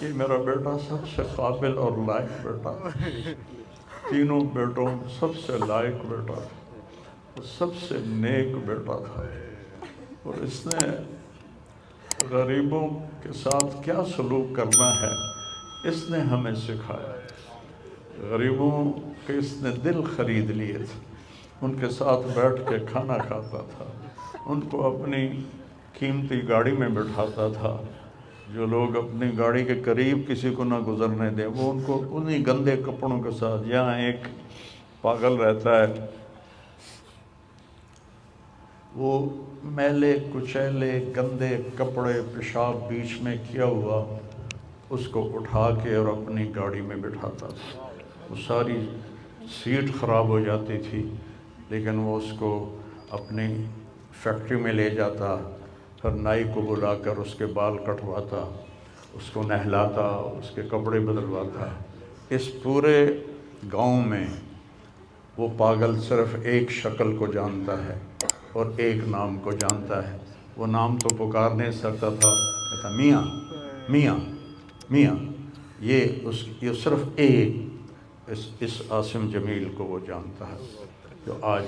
یہ میرا بیٹا سب سے قابل اور لائق بیٹا، تینوں بیٹوں سب سے لائق بیٹا تھا، سب سے نیک بیٹا تھا، اور اس نے غریبوں کے ساتھ کیا سلوک کرنا ہے اس نے ہمیں سکھایا۔ غریبوں کے اس نے دل خرید لیے تھے، ان کے ساتھ بیٹھ کے کھانا کھاتا تھا، ان کو اپنی قیمتی گاڑی میں بٹھاتا تھا، جو لوگ اپنی گاڑی کے قریب کسی کو نہ گزرنے دیں وہ ان کو انہی گندے کپڑوں کے ساتھ، یہاں ایک پاگل رہتا ہے وہ میلے کچیلے گندے کپڑے پیشاب بیچ میں کیا ہوا اس کو اٹھا کے اور اپنی گاڑی میں بٹھاتا تھا، وہ ساری سیٹ خراب ہو جاتی تھی لیکن وہ اس کو اپنی فیکٹری میں لے جاتا، پھر نائی کو بلا کر اس کے بال کٹواتا، اس کو نہلاتا، اس کے کپڑے بدلواتا۔ اس پورے گاؤں میں وہ پاگل صرف ایک شکل کو جانتا ہے اور ایک نام کو جانتا ہے، وہ نام تو پکار نہیں سکتا تھا، کہتا میاں میاں میاں، یہ صرف ایک اس عاصم جمیل کو وہ جانتا ہے جو آج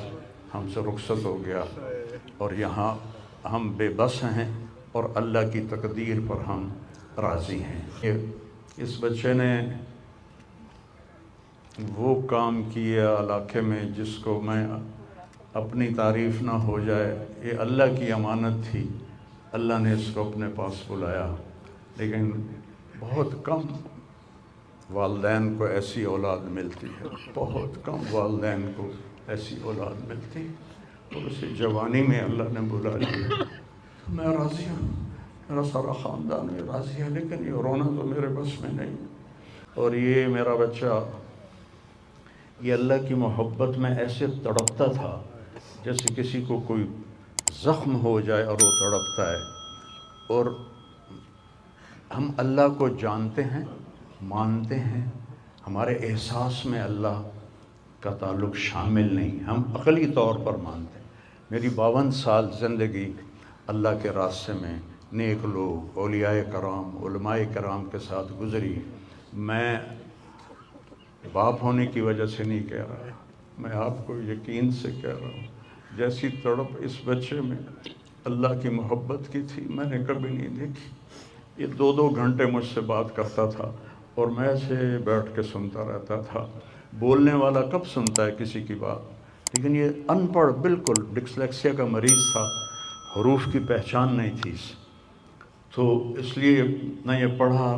ہم سے رخصت ہو گیا، اور یہاں ہم بے بس ہیں اور اللہ کی تقدیر پر ہم راضی ہیں۔ اس بچے نے وہ کام کیا علاقے میں جس کو میں اپنی تعریف نہ ہو جائے، یہ اللہ کی امانت تھی، اللہ نے اس کو اپنے پاس بلایا، لیکن بہت کم والدین کو ایسی اولاد ملتی ہے، بہت کم والدین کو ایسی اولاد ملتی ہے، اور اسے جوانی میں اللہ نے بلا لیا۔ میں راضی ہوں، میرا سارا خاندان میں راضی ہے، لیکن یہ رونا تو میرے بس میں نہیں، اور یہ میرا بچہ یہ اللہ کی محبت میں ایسے تڑپتا تھا جیسے کسی کو کوئی زخم ہو جائے اور وہ تڑپتا ہے، اور ہم اللہ کو جانتے ہیں، مانتے ہیں، ہمارے احساس میں اللہ کا تعلق شامل نہیں، ہم عقلی طور پر مانتے ہیں۔ میری 52 سال زندگی اللہ کے راستے میں نیک لوگ، اولیاء کرام، علماء کرام کے ساتھ گزری۔ میں باپ ہونے کی وجہ سے نہیں کہہ رہا، میں آپ کو یقین سے کہہ رہا ہوں، جیسی تڑپ اس بچے میں اللہ کی محبت کی تھی میں نے کبھی نہیں دیکھی۔ یہ 2 گھنٹے مجھ سے بات کرتا تھا اور میں ایسے بیٹھ کے سنتا رہتا تھا۔ بولنے والا کب سنتا ہے کسی کی بات، لیکن یہ ان پڑھ، بالکل ڈسلیکسیا کا مریض تھا، حروف کی پہچان نہیں تھی تو اس لیے نہ یہ پڑھا،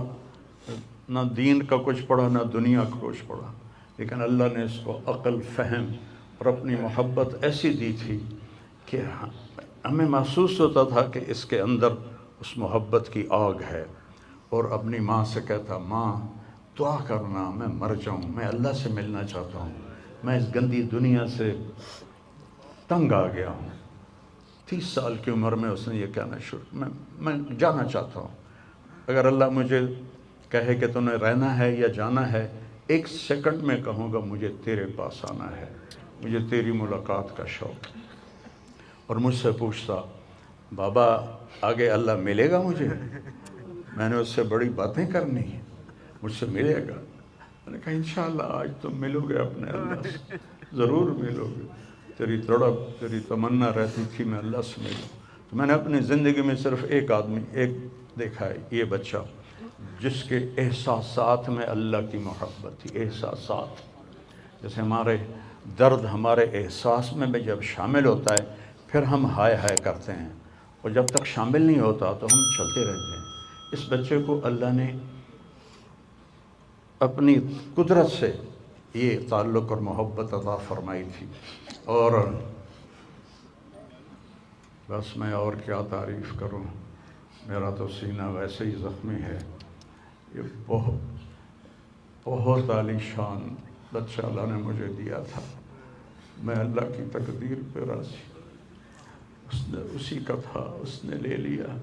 نہ دین کا کچھ پڑھا، نہ دنیا کا کچھ پڑھا، لیکن اللہ نے اس کو عقل، فہم اور اپنی محبت ایسی دی تھی کہ ہمیں محسوس ہوتا تھا کہ اس کے اندر اس محبت کی آگ ہے، اور اپنی ماں سے کہتا ماں دعا کرنا میں مر جاؤں، میں اللہ سے ملنا چاہتا ہوں، میں اس گندی دنیا سے تنگ آ گیا ہوں۔ 30 سال کی عمر میں اس نے یہ کہنا شروع، میں جانا چاہتا ہوں، اگر اللہ مجھے کہے کہ تو نے رہنا ہے یا جانا ہے، 1 سیکنڈ میں کہوں گا مجھے تیرے پاس آنا ہے، مجھے تیری ملاقات کا شوق ہے۔ اور مجھ سے پوچھتا بابا آگے اللہ ملے گا مجھے؟ میں نے اس سے بڑی باتیں کرنی ہیں، مجھ سے ملے گا؟ میں نے کہا انشاءاللہ آج تم ملو گے اپنے اللہ سے، ضرور ملو گے، تیری تڑپ، تیری تمنا رہتی تھی میں اللہ سے ملوں۔ تو میں نے اپنی زندگی میں صرف ایک آدمی دیکھا ہے، یہ بچہ جس کے احساسات میں اللہ کی محبت تھی۔ احساسات جیسے ہمارے درد ہمارے احساس میں بھی جب شامل ہوتا ہے پھر ہم ہائے ہائے کرتے ہیں، اور جب تک شامل نہیں ہوتا تو ہم چلتے رہتے ہیں۔ اس بچے کو اللہ نے اپنی قدرت سے یہ تعلق اور محبت عطا فرمائی تھی، اور بس میں اور کیا تعریف کروں، میرا تو سینہ ویسے ہی زخمی ہے۔ یہ بہت عالی شان بچہ اللہ نے مجھے دیا تھا، میں اللہ کی تقدیر پہ راضی، اس نے اسی کا تھا، اس نے لے لیا۔